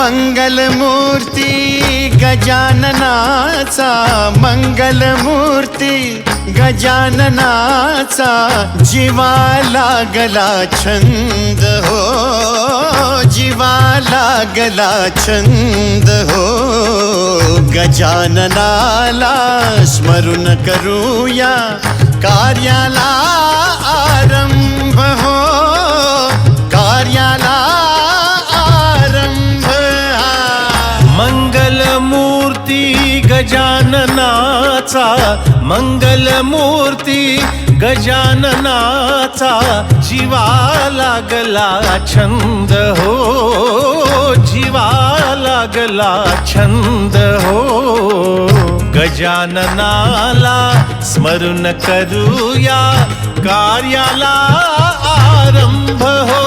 मंगलमूर्ती गजाननाचा, मंगलमूर्ती गजाननाचा, जीवा लागला छंद हो, जीवा लागला छंद हो. गजाननाला स्मरून करूया, कार्याला आरंभ हो, कार्याला आरंभ. मंगलमूर्ती गजाननाचा, मंगलमूर्ती गजाननाचा, जीवा लागला छंद हो, जीवा लागला छंद हो. गजाननाला स्मरून करूया, कार्याला आरंभ हो,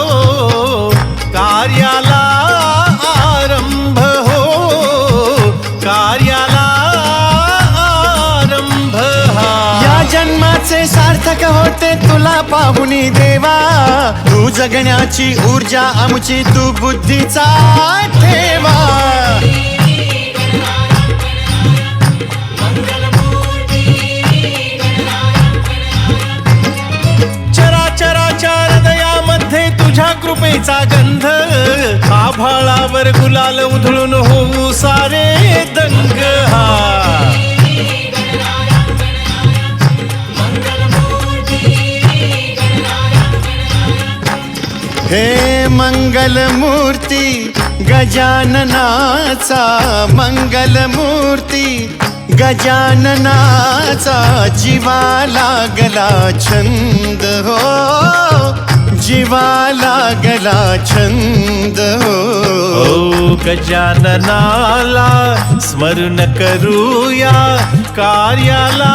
कार्याला आरंभ हो, कार्याला आरंभ. या जन्माचे सार्थक होते तुला पाहुनी देवा, तू जगण्याची ऊर्जा आमची तू बुद्धीचा ठेवा. चराचराच्या हृदयामध्ये तुझ्या कृपेचा गंध, आभाळावर गुलाल उधळून होऊ सारे दंग. हे मंगलमूर्ती गजाननाचा, मंगलमूर्ती गजाननाचा, जीवा लागला छंद हो, जीवा लागला छंद हो. गजाननाला स्मरण करूया, कार्याला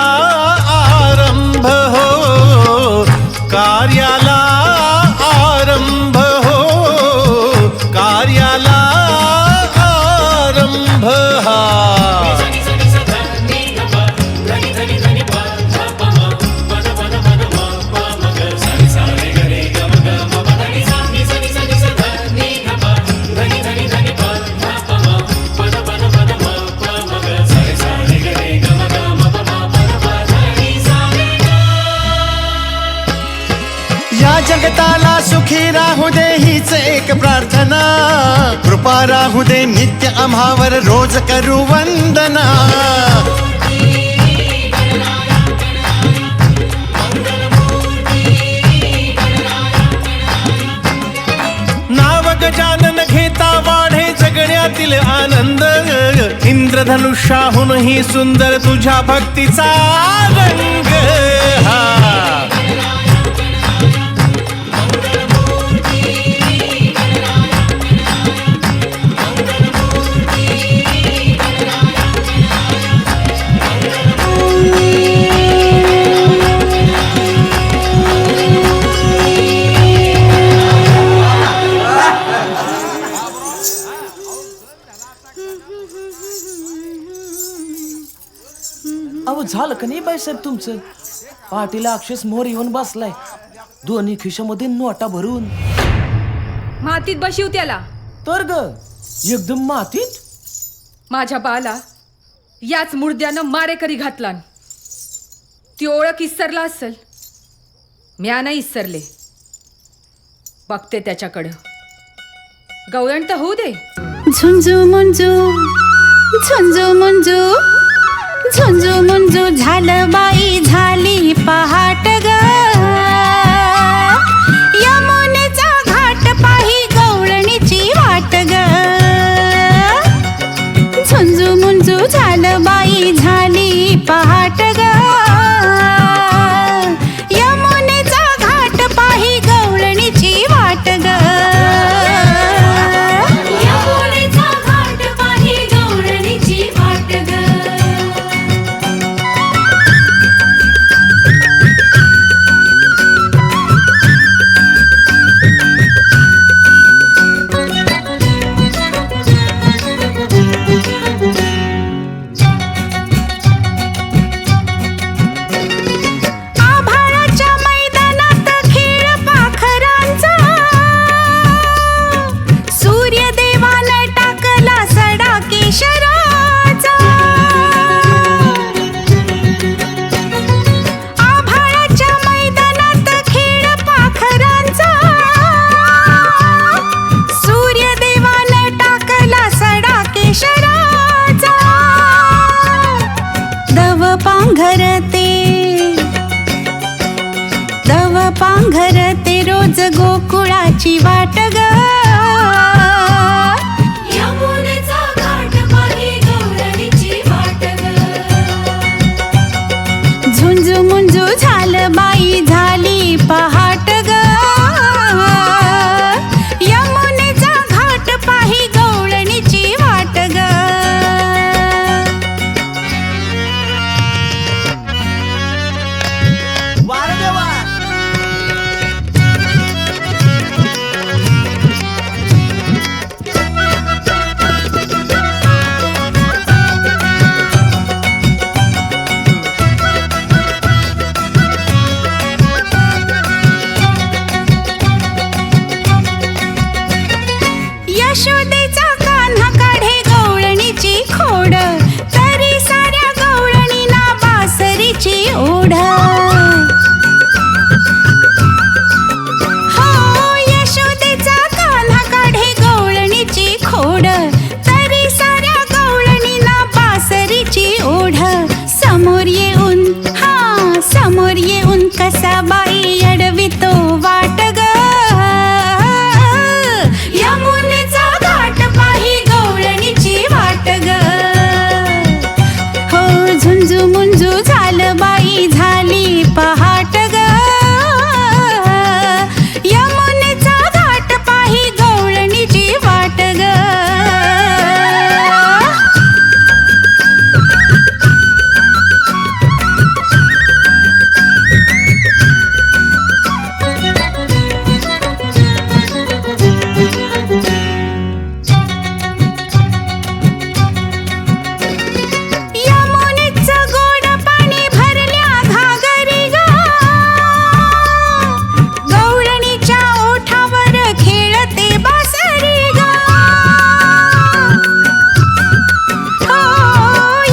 आरंभ हो, कार्याला आरंभ हो, कार्याला आरंभ. या जगताला सुखी राहू दे हीच एक प्रार्थना, कृपा राहू दे नित्य आम्हावर रोज करू वंदना. नाव गजानन घेता वाढे जगण्यातील आनंद, इंद्रधनुष्याहूनही सुंदर तुझ्या भक्तीचा रंग. अहो झालं का नाही बाईसाहेब तुमचं? पाठीला अक्षस मोर येऊन बसलाय, दोन्ही खिशामध्ये नोटा भरून. मातीत बशिव त्याला. तर ग एकदम मातीत? माझ्या बाला याच मुर्द्यानं मारेकरी घातलान. ती ओळख इसरला असल, म्या नाही इसरले. बघते त्याच्याकडं. गवळण तर होऊ दे. झुंजू मुंजू, झुंजू मुंजू, झुंजू मुंजू झालं बाई झाली पहाट ग. यमुनेचा घाट पाही गवळणीची वाट ग. झुंजू मुंजू झालं बाई झाली पहाट ग. यमुनेचा घाट पाही गवळणीची वाट ग. यमुनेचा घाट पाही गवळणीची वाट ग. पांघरते रोज गोकुळाची वाट ग. यमुनेचा घाट पाही गौरणीची वाट ग. झुंजू मुंजू झालं बाई झाली पहाट ग. यमुनेचा घाट पाही गौरणीची वाट ग. यशोदेचा कान्हा काढे गवळणीची खोड. तरी साऱ्या गवळणीला बासरीची ओढ. हो यशोदेचा कान्हा काढे गवळणीची खोड. तरी साऱ्या गवळणीला बासरीची ओढ. समोर येऊन समोर येऊन कसा बाई अडवितो वाट ग. यमुनेचा घाट पाही गवळणीची वाट ग. हो झुंजू मुंजू झालं बाई झाली पहाट ग. यमुनेचा घाट पाही गवळणीची वाट ग. यमुनेचं गोड पाणी भरल्या घागरी ग. गवळणीच्या ओठावर खेळते बासरी ग. हो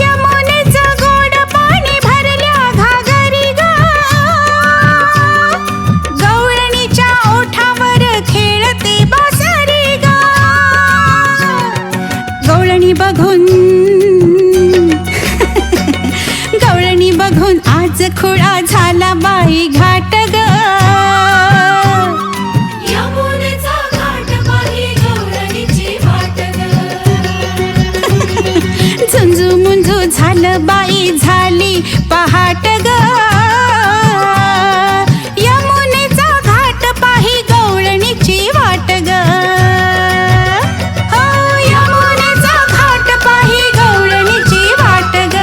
यमुनेचं गोड पाणी भरल्या घागरी ग. गवळणीच्या ओठावर खेळते बासरी ग. गवळणी बघून गवळणी बघून आज खुळा झाला बाई घाट ग. यमुनेचा घाट पाही गवळणीची वाट ग. झुंजू मुंजू झालं बाई झाली पहाट ग. यमुनेचा घाट पाही गवळणीची वाट ग. हो यमुनेचा घाट पाही गवळणीची वाट ग.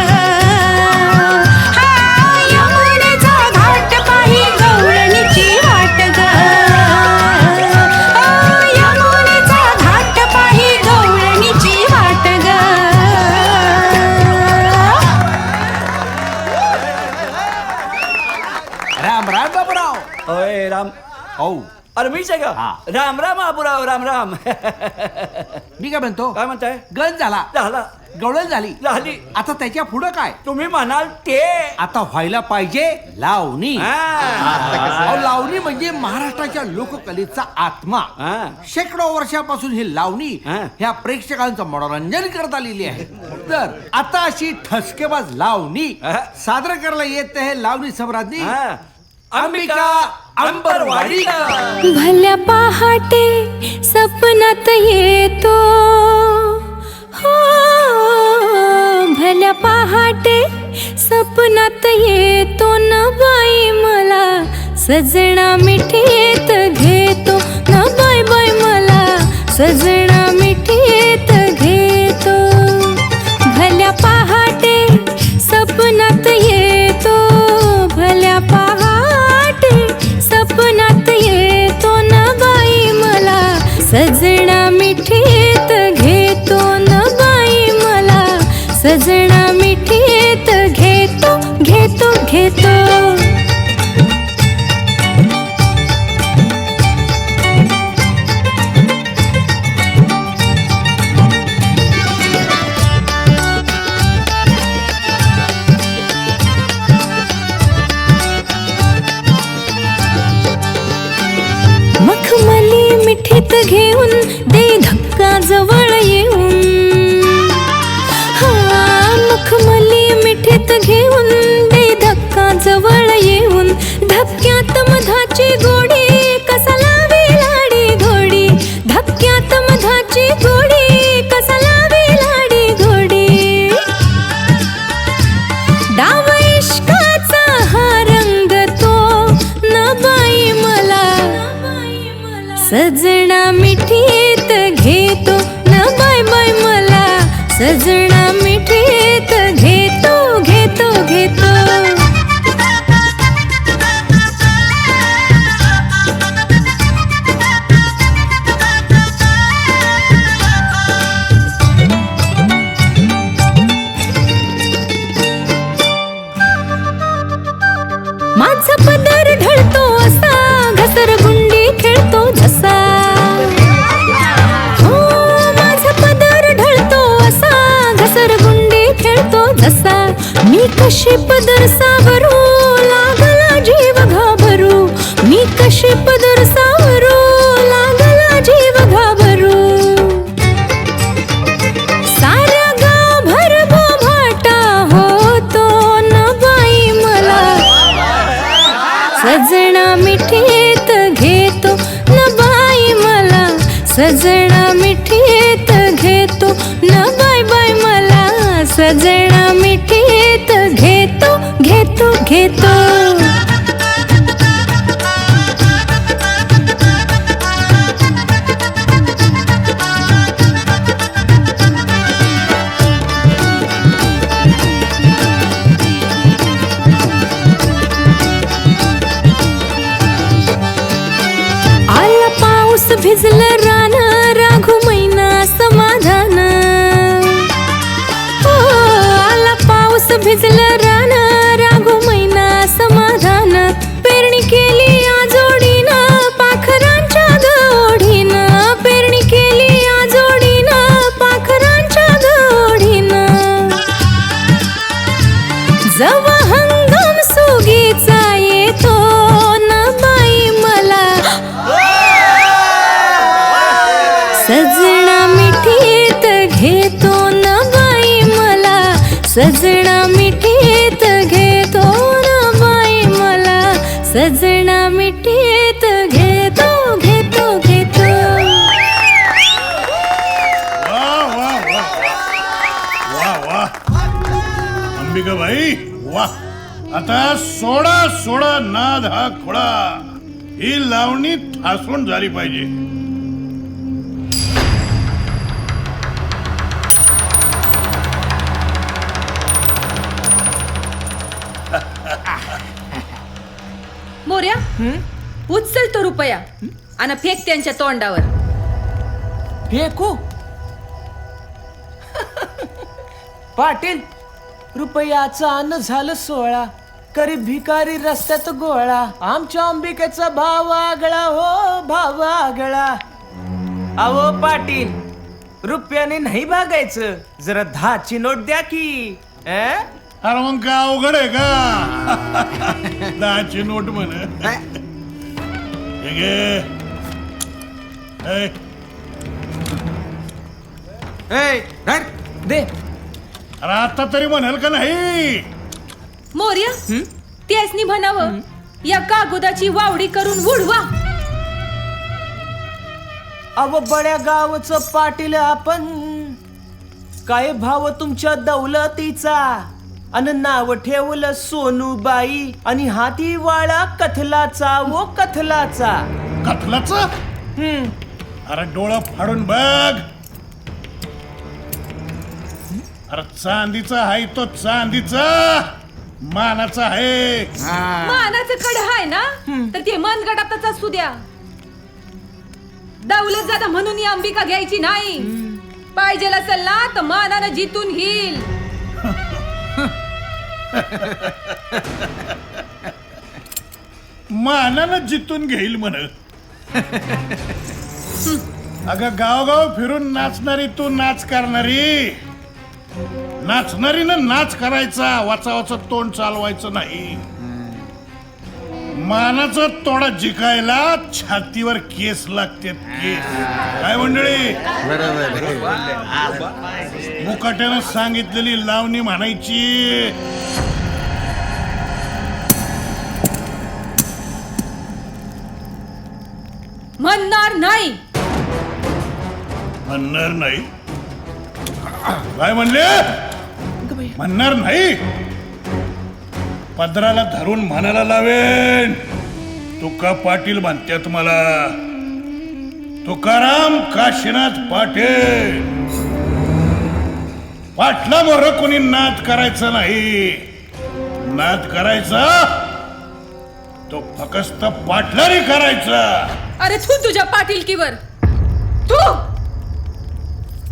यमुनेचा घाट पाही गवळणीची वाट ग. यमुनेचा घाट पाही गवळणीची वाट ग. राम राम बाबूराव. अय राम. हो अरे मीच आहे का? हा. राम राम बाबूराव. राम राम. मी काय म्हणतो, काय म्हणताय? गंज झाला, झाला गवळण झाली. झाली. आता त्याच्या पुढं काय? तुम्ही म्हणाल ते. आता व्हायला पाहिजे लावणी. हा. अहो, लावणी म्हणजे महाराष्ट्राच्या लोककलेचा आत्मा. हा. शेकडो वर्षापासून ही लावणी हा. ह्या प्रेक्षकांचं मनोरंजन करत आलेली आहे. तर आता अशी ठसकेबाज लावणी हा. सादर करायला येत आहे लावणी सम्राज्ञी हा. अंबिका अंबरवाडी. भल्या पहाटे सपनात येतो. हो भल्या पहाटे सपनात येतो न बाई मला. सजना मिठीत घेतो न बाई बाई मला. सजना मिठीत घेतो. भल्या पहाटे सपनात येतो. भल्या पहाटे सपनात येतो न बाई मला. सजना मिठीत घेतो न बाई मला. सजना मिठीत घेतो घेतो घेतो. मखमली मिठीत घेऊन दे धक्का जवळ येऊन. हा मखमली मिठीत घेऊन दे सजना मिठीत घेतो घेतो घेतो माझा पदर ढळतो असा घसरगुंडी खेळतो जसा हो माझा पदर ढळतो असा घसरगुंडी खेळतो जसा मी कशी पदर सावरू लागला जीव घाबरू मी कशी पदर सावरू लागला जीव घाबरू सारा गाव भरभो भाटा होतो न बाई मला सजना मिठीत घेतो न बाई मला सजना मिठीत घेतो न बाय बाय मला सजना मिठीत घेतो घेतो घेतो आला पाऊस भिजलं रान राघू मैना समाधान हो आला पाऊस भिजलं रान राघू मैना समाधान पेरणी केली आजोडीनं पाखरांच्या गवडीनं पेरणी केली आजोडीनं पाखरांच्या गवडीनं जवा हंगाम सुगीचा येतो न बाई मला सजना मिठीत घेतो न बाई मला सजना मिठीत घेतो न बाई मला सजना मिठीत घेतो घेतो घेतो वा वा वा वा वा अंबिका भाई वा आता सोडा सोडा नाद हा खोडा ही लावणी ठासून झाली पाहिजे. मोर्या उचल तो रुपया आणि फेक त्यांच्या तोंडावर. फेकू पाटील रुपयाचा अन्न झालं 16 करी भिकारी रस्त्यात गोळा आमच्या अंबिकेचा भाव आगळा हो भाव आगळा. अहो पाटील रुपयाने नाही भागायचं जरा 10ची नोट द्या की. अरे मग काय अवघड आहे का 10ची नोट म्हण. हे घे. दे. अरे आता तरी म्हणाल का नाही. मोर्या त्यासनी म्हणावं या कागदाची वावडी करून उडवा. अव बड्या गावचं पाटील आपण काय भाव तुमच्या दौलतीचा अन नाव ठेवलं सोनूबाई आणि हाती वाळा कथलाचा वो कथलाचा. कथलाच. अरे डोळं फाडून बघ. अरे चांदीचा आहे तो चांदीचा मानाचा आहे. मानाचं कड आहे ना तर ते मनगटातच असू द्या. दौलत जादा म्हणून ही अंबिका घ्यायची नाही. पाहिजे असेल ना तर मानानं जितून घेईल. मानानं जितून घेईल म्हण. अगं गावगाव फिरून नाचणारी तू नाच करणारी. नाचणारीनं नाच करायचा वाचावाचं तोंड चालवायचं नाही. मानाचं तोडा जिकायला छातीवर केस लागते केस. काय मंडळी मुकाट्यानं सांगितलेली लावणी म्हणायची. म्हणणार नाही. म्हणणार नाही. काय म्हणले. म्हणणार नाही. पदराला धरून म्हणायला लावेन. तुका पाटील म्हणतात मला. तुकाराम काशीनाथ पाटील. पाटला मोर कोणी नाद करायचं नाही. नाद करायचा तो फक्त पाटलाने करायचा. अरे तू तुझ्या पाटीलकीवर तू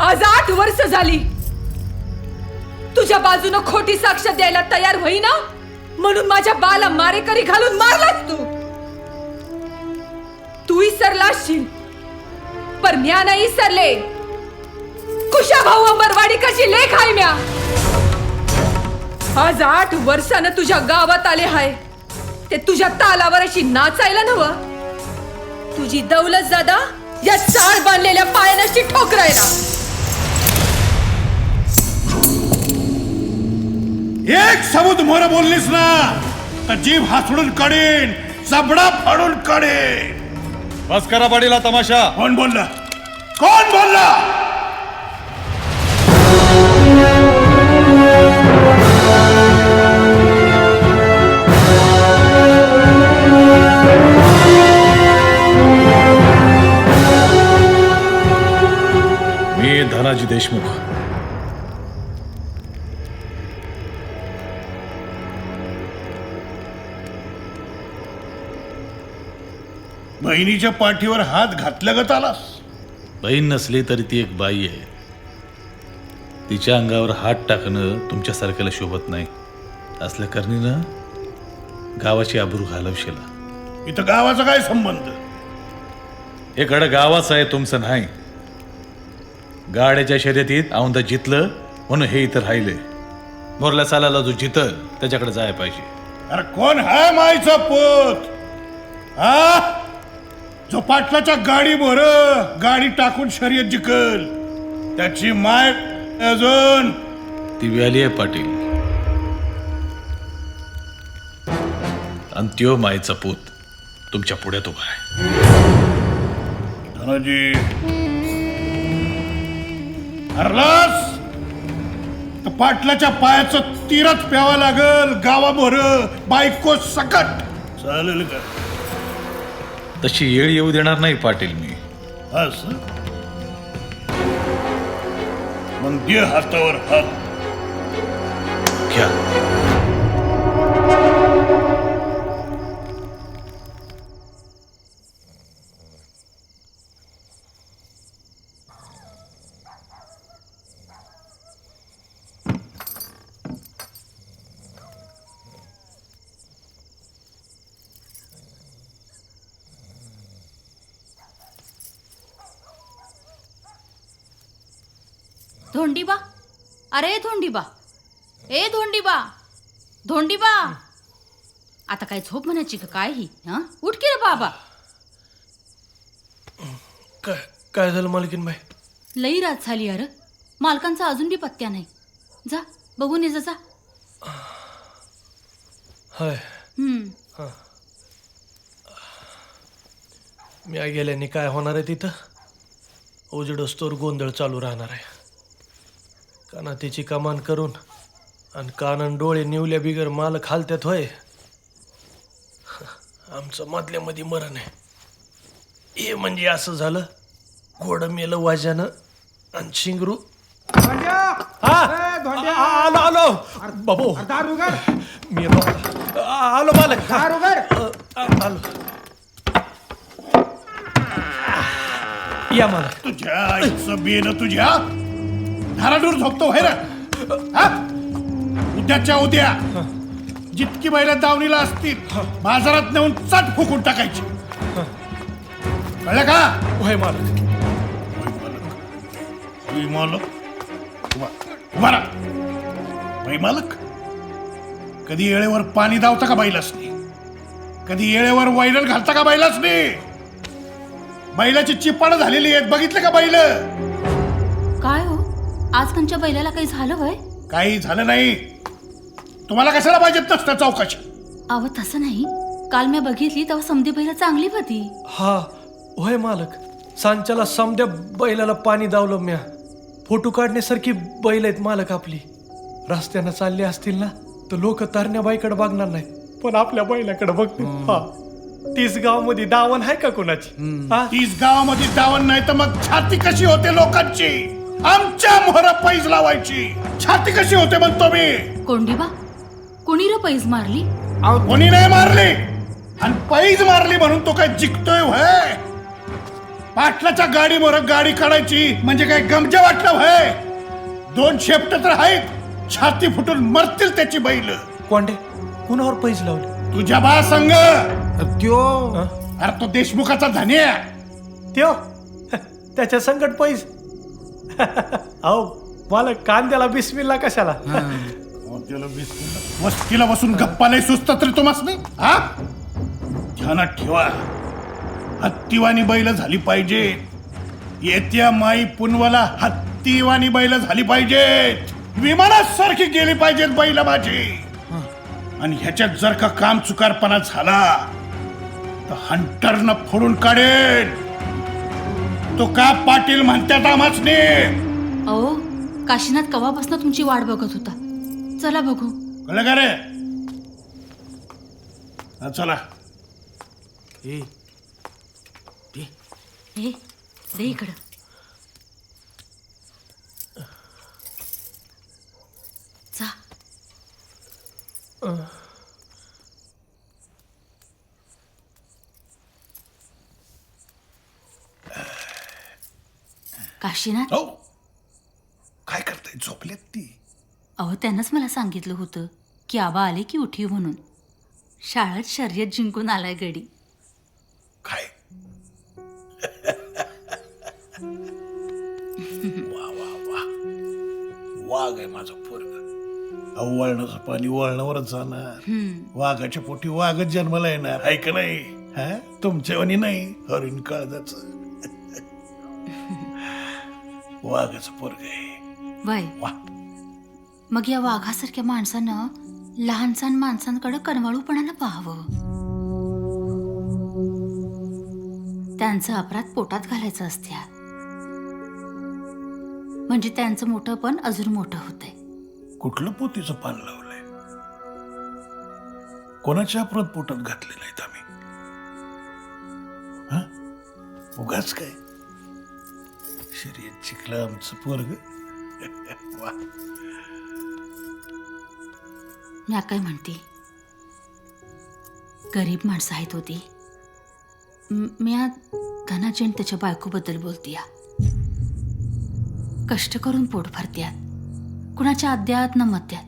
आज 8 वर्ष झाली तुझ्या बाजूनं खोटी साक्ष द्यायला तयार होईना म्हणून माझ्या बाला मारेकरी घालून मारलास तू विसरला असशील पर म्या नाही विसरले. कुशा भाऊ अंबरवाडी कशी लेख आहे म्या. आज 8 वर्षानं तुझ्या गावात आले हाय ते तुझ्या तालावर अशी नाचायला नव. तुझी दौलत जादा या चाळ बांधलेल्या पायानाशी ठोकरायला. एक सबूत मोर बोललीस ना तर जीभ हासडून काढीन, जबडा फाडून काढीन. बस करा पाटील तमाशा. कोण बोलला? कोण बोलला? मी धनाजी देशमुख. बहिणीच्या पाठीवर हात घातल्यागत आलास. बहीण नसली तरी ती एक बाई आहे. तिच्या अंगावर हात टाकणं तुमच्यासारख्याला शोभत नाही. असल्या करणीनं गावाची आबरू घालवशील. इथं गावाचा काय संबंध? हे गड गावाचं आहे, तुमचं नाही. गाड्याच्या शर्यतीत औंधा जितलं म्हणून हे इथं राहिले. मोरल्या सालाला जो जितल त्याच्याकडे जायला पाहिजे. अरे कोण हा मायचा पोत? हा जो पाटलाच्या गाडी मोर गाडी टाकून शर्यत जिकल त्याची माय अजून ती व्याली आहे पाटील. अंत्यो मायचा पूत तुमच्या पुढ्यात उभा आहे. धनाजी हरलास तर पाटलाच्या पायाचं तीरच प्यावा लागल. गावा मोर बायको सकट चालेल का? तशी येळ येऊ देणार नाही पाटील मी. असं मग दे हातावर हात. घ्या. धोंडीबा, अरे धोंडीबा, ए धोंडीबा, धोंडीबा. आता काय झोप म्हणायची का काय ही? हा उठ की रे बाबा. काय झालं मालकीनबाई? लई रात झाली अरे. मालकांचा अजून बी पत्त्या नाही. जा बघून ये जा. हाय मी गेल्याने काय होणार आहे तिथं? उजेडोस्तोर गोंधळ चालू राहणार आहे. कानातीची कमान करून आणि कानन डोळे निवल्या बिगर मालक हालत्यात होय. आमचं मधल्यामध्ये मरण आहे. हे म्हणजे असं झालं घोडं मेलं वाजानं आणि शिंगरू. आलो आलो बाबू. मी आलो मालक. आलो या मालक. तुझ्या आईचं बेन तुझ्या धाराडूर झोपतो व्हाय ना. उद्याच्या उद्या जितकी बैल दावणीला असतील बाजारात नेऊन चट फुकून टाकायची. कळलं का? होय मालक. मालक उभा राहा. बाई मालक कधी येळेवर पाणी दावता का बैलासनी? कधी येळेवर वैरण घालता का बैलासनी? बैलाची चिपाड झालेली आहेत बघितलं का बैल? काय हो आज त्यांच्या बैलाला काही झालं वय? काही झालं नाही. तुम्हाला कशाला पाहिजेत नसतं चौकशी? अव तसं नाही. काल मी बघितली तेव्हा समधी बैल चांगली होती. हा होय मालक. सांच्याला समद्या बैलाला पाणी दावलं म्या. फोटो काढण्यासारखी बैल आहेत मालक आपली. रस्त्यानं चालले असतील ना तर लोक तरण्या बाईकडे बघणार नाही पण आपल्या बैलाकडे बघतील. हा 30 गावामध्ये दावण आहे का कोणाची? 30 गावामध्ये दावण नाही तर मग छाती कशी होते लोकांची? आमच्या मोहरा पैज लावायची. छाती कशी होते म्हणतो मी. कोंडीबा कुणी र पैज मारली? कोणी नाही मारली आणि पैज मारली म्हणून तो काय जिंकतोय व्हय? पाटलाच्या गाडी मोर गाडी काढायची म्हणजे काय गमजे वाटलं व्हय? 2 शेपट तर आहेत, छाती फुटून मरतील त्याची बैल. कोंडे कुणावर पैज लावले? तुझ्या बा संग. त्यो अरे तो देशमुखाचा धन्या. त्यो त्याच्या संकट पैज. अहो मला कांद्याला बिस्मिल्ला कशाला? वस्तीला बसून गप्पा नाही सुचतात रे तुम्हास नाही. हा ध्यानात ठेवा, हत्तीवानी बैल झाली पाहिजे. येत्या माई पुनवाला हत्तीवानी बैल झाली पाहिजेत. विमानासारखी गेली पाहिजेत बैल माझी. आणि ह्याच्यात जर का काम चुकारपणा झाला तर हंटरनं फोडून काढेल. तो का पाटील म्हणतात आम्हाच नाही. अहो काशीनाथ कवापासून तुमची वाट बघत होता. चला बघू. कळलं का रे? हा, चला. हे दे इकडं. जा. काशीनाथ हो काय करताय? झोपलेत ती. अहो त्यानंच मला सांगितलं होतं की आबा आले की उठीव म्हणून. शाळेत शर्यत जिंकून आलाय गडी. काय वा वा वा. वाघ आहे माझं पोरग. वळणाचं पाणी वळणावरच जाणार. वाघाच्या पोटी वाघच जन्माला येणार आहे का नाही? हा तुमच्यावानी नाही, हरिण काळजाच. वाघाचं पोरग आहे. वय वा. मग या वाघासारख्या माणसानं लहानसहान माणसांकडे कणवाळूपणानं पाहावं. त्यांचं अपराध पोटात घालायचं असत्या, म्हणजे त्यांचं मोठं पण अजून मोठं होतंय. कुठलं पोतीचं पान लावलंय? कोणाच्या अपराध पोटात घातलेलं आहेत आम्ही? हा उगाच काय शर्यत शिकलं आमचं पोरग. वा. मी काय म्हणते, गरीब माणसं आहेत होती. मी आज धनाजी आणि त्याच्या बायकोबद्दल बोलते. कष्ट करून पोट भरत्यात, कुणाच्या अद्यात न मध्यात.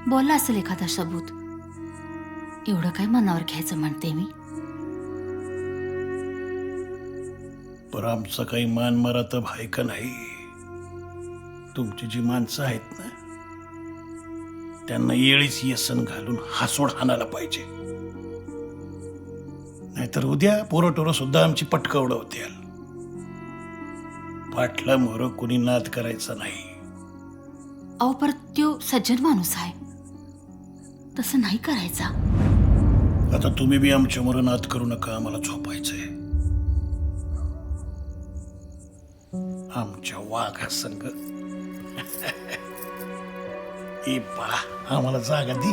बोलला असेल एखादा सबूत, एवढं काय मनावर घ्यायचं म्हणते मी. पर आमचा काही मान मरातब आहे का नाही? तुमची जी माणसं आहेत ना, त्यांना येळीच येसन घालून हासोड हाणायला पाहिजे. नाहीतर उद्या पोरटोरं सुद्धा आमची पटकं उडवतील. पाटला मोर कुणी नाद करायचा नाही. अहो परत त्यो सज्जन माणूस आहे, तसं नाही करायचा. आता तुम्ही बी आमच्या मोर नाद करू नका. आम्हाला झोपायचंय. आमच्या वाघा संग ए बाळा आम्हाला जागा दी.